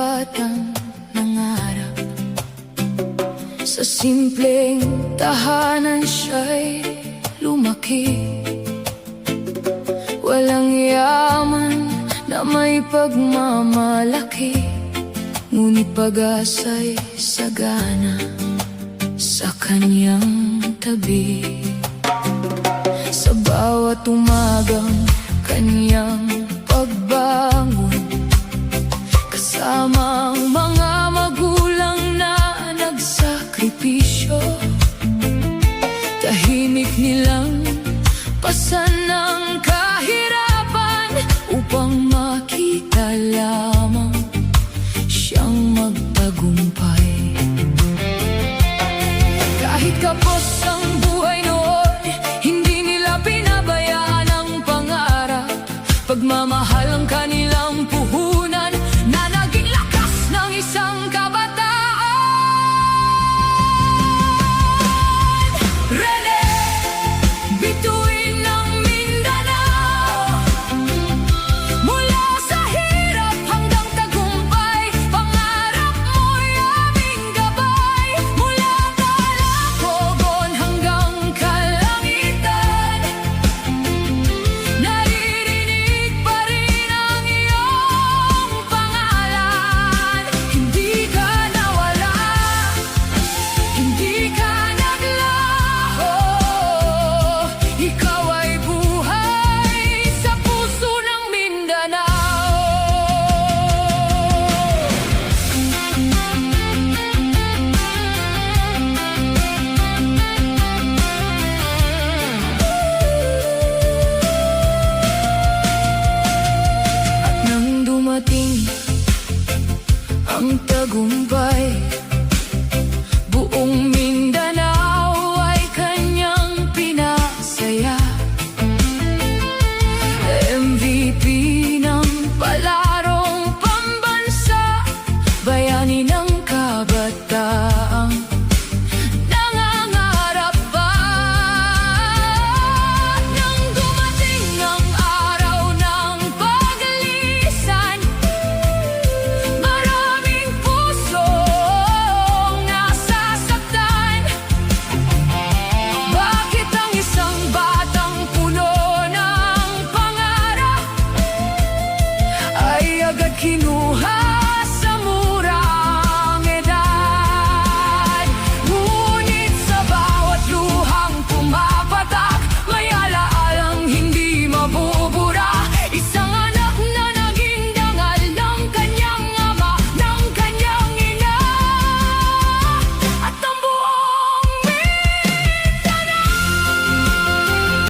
batang nangarap. Sa simpleng tahanan siya'y lumaki. Walang yaman na may pagmamalaki, ngunit pag-asa'y sagana sa kanyang tabi. Sa bawat umagang kanyang pagbangon, kasama ang mga magulang na nagsakripisyo, tahimik nilang pasan ng kahirapan upang makita lamang siyang magtagumpay. Kahit kapos ang buhay noon, hindi nila pinabayaan ang pangarap. Pagmamahal ang kanilang puhunan na naging lakas ng isang kabataan. Rene Bituin ng Mindanao, mula sa hirap hanggang tagumpay, pangarap mo'y aming gabay. Mula Calacogon hanggang kalangitan, naririnig pa rin ang iyong pangalan. Hindi ka nawala, hindi ka naglaho, ikaw ay buhay sa puso ng Mindanao. At nang dumating ang tagumpay,